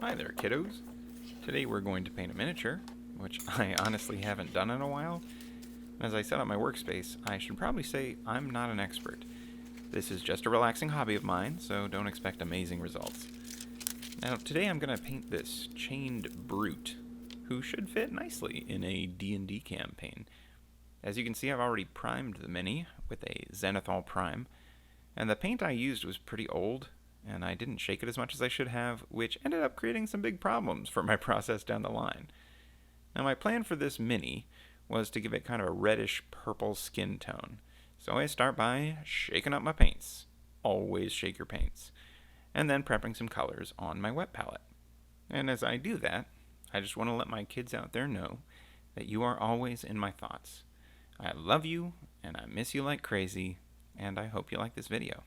Hi there, kiddos. Today we're going to paint a miniature, which I honestly haven't done in a while. As I set up my workspace, I should probably say I'm not an expert. This is just a relaxing hobby of mine, so don't expect amazing results. Now, today I'm going to paint this chained brute, who should fit nicely in a D&D campaign. As you can see, I've already primed the mini with a zenithal prime, and the paint I used was pretty old, and I didn't shake it as much as I should have, which ended up creating some big problems for my process down the line. Now, my plan for this mini was to give it kind of a reddish purple skin tone, so I start by shaking up my paints. Always shake your paints. And then prepping some colors on my wet palette. And as I do that, I just want to let my kids out there know that you are always in my thoughts. I love you, and I miss you like crazy, and I hope you like this video.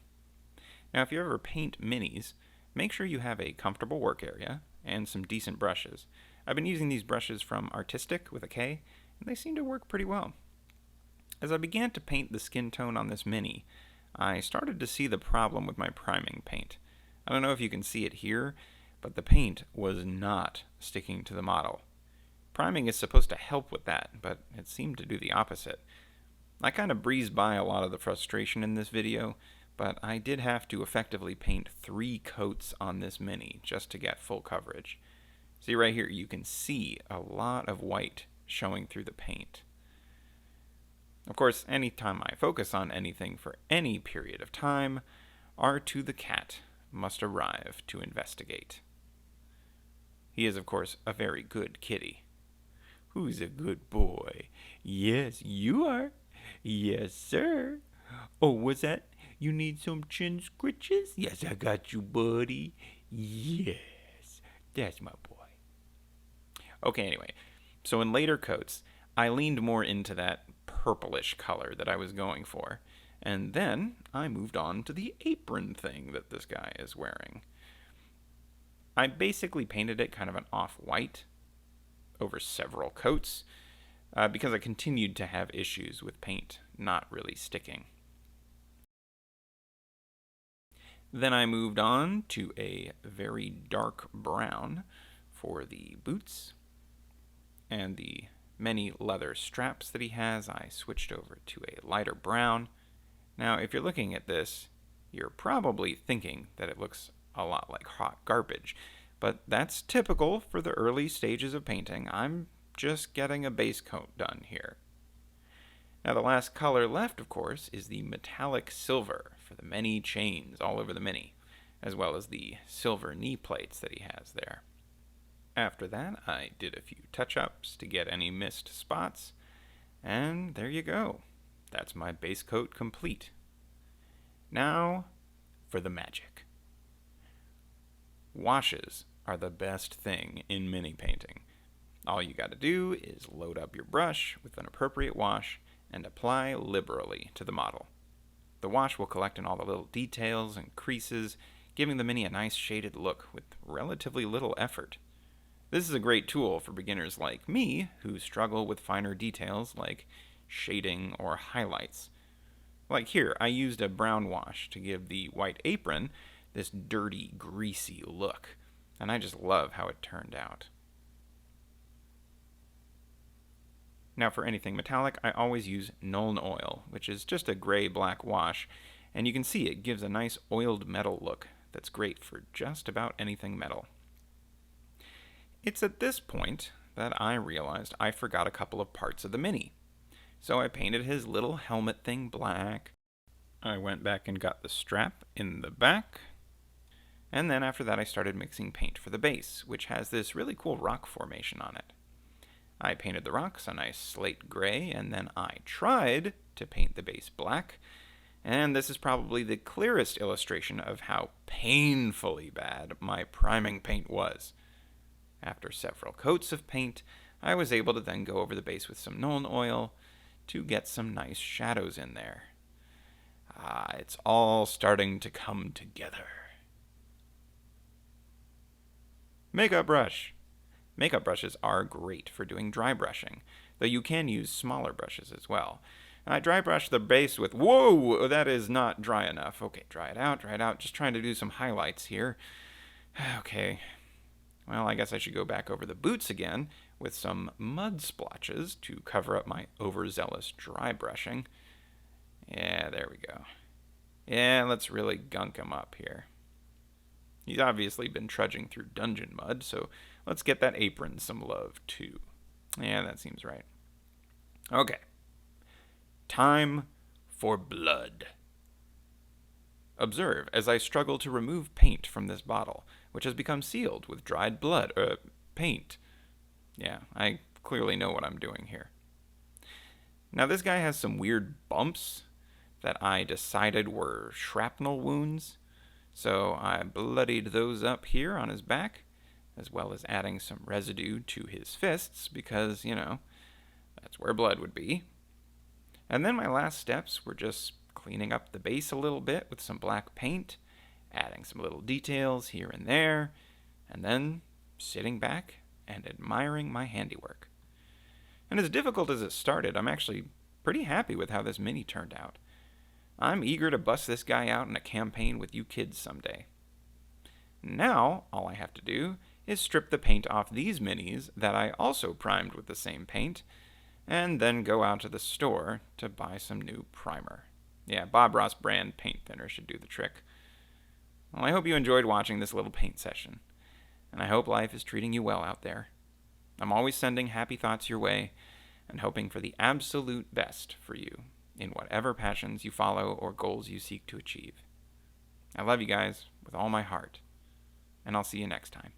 Now, if you ever paint minis, make sure you have a comfortable work area and some decent brushes. I've been using these brushes from Artistic with a K, and they seem to work pretty well. As I began to paint the skin tone on this mini, I started to see the problem with my priming paint. I don't know if you can see it here, but the paint was not sticking to the model. Priming is supposed to help with that, but it seemed to do the opposite. I kind of breezed by a lot of the frustration in this video, but I did have to effectively paint 3 coats on this mini just to get full coverage. See right here, you can see a lot of white showing through the paint. Of course, anytime I focus on anything for any period of time, R2 the cat must arrive to investigate. He is, of course, a very good kitty. Who's a good boy? Yes, you are. Yes, sir. Oh, what's that? You need some chin scritches? Yes, I got you, buddy. Yes, that's my boy. Okay, anyway, so in later coats, I leaned more into that purplish color that I was going for, and then I moved on to the apron thing that this guy is wearing. I basically painted it kind of an off-white over several coats because I continued to have issues with paint not really sticking. Then I moved on to a very dark brown for the boots, and the many leather straps that he has, I switched over to a lighter brown. Now, if you're looking at this, you're probably thinking that it looks a lot like hot garbage, but that's typical for the early stages of painting. I'm just getting a base coat done here. Now, the last color left, of course, is the metallic silver for the many chains all over the mini, as well as the silver knee plates that he has there. After that, I did a few touch-ups to get any missed spots, and there you go. That's my base coat complete. Now, for the magic. Washes are the best thing in mini painting. All you gotta do is load up your brush with an appropriate wash and apply liberally to the model. The wash will collect in all the little details and creases, giving the mini a nice shaded look with relatively little effort. This is a great tool for beginners like me who struggle with finer details like shading or highlights. Like here, I used a brown wash to give the white apron this dirty, greasy look, and I just love how it turned out. Now for anything metallic, I always use Nuln Oil, which is just a gray-black wash, and you can see it gives a nice oiled metal look that's great for just about anything metal. It's at this point that I realized I forgot a couple of parts of the mini. So I painted his little helmet thing black. I went back and got the strap in the back. And then after that I started mixing paint for the base, which has this really cool rock formation on it. I painted the rocks a nice slate gray, and then I tried to paint the base black. And this is probably the clearest illustration of how painfully bad my priming paint was. After several coats of paint, I was able to then go over the base with some Nuln Oil to get some nice shadows in there. It's all starting to come together. Makeup brush. Makeup brushes are great for doing dry brushing, though you can use smaller brushes as well. I dry brush the base with, whoa, that is not dry enough. Okay, dry it out, just trying to do some highlights here. Okay. Well, I guess I should go back over the boots again with some mud splotches to cover up my overzealous dry brushing. Yeah, there we go. Yeah, let's really gunk him up here. He's obviously been trudging through dungeon mud, so let's get that apron some love too. Yeah, that seems right. Okay. Time for blood. Observe as I struggle to remove paint from this bottle, which has become sealed with dried blood, paint. Yeah, I clearly know what I'm doing here. Now, this guy has some weird bumps that I decided were shrapnel wounds, so I bloodied those up here on his back, as well as adding some residue to his fists, because, that's where blood would be. And then my last steps were just cleaning up the base a little bit with some black paint, adding some little details here and there, and then sitting back and admiring my handiwork. And as difficult as it started, I'm actually pretty happy with how this mini turned out. I'm eager to bust this guy out in a campaign with you kids someday. Now, all I have to do is strip the paint off these minis that I also primed with the same paint, and then go out to the store to buy some new primer. Yeah, Bob Ross brand paint thinner should do the trick. Well, I hope you enjoyed watching this little paint session, and I hope life is treating you well out there. I'm always sending happy thoughts your way, and hoping for the absolute best for you in whatever passions you follow or goals you seek to achieve. I love you guys with all my heart, and I'll see you next time.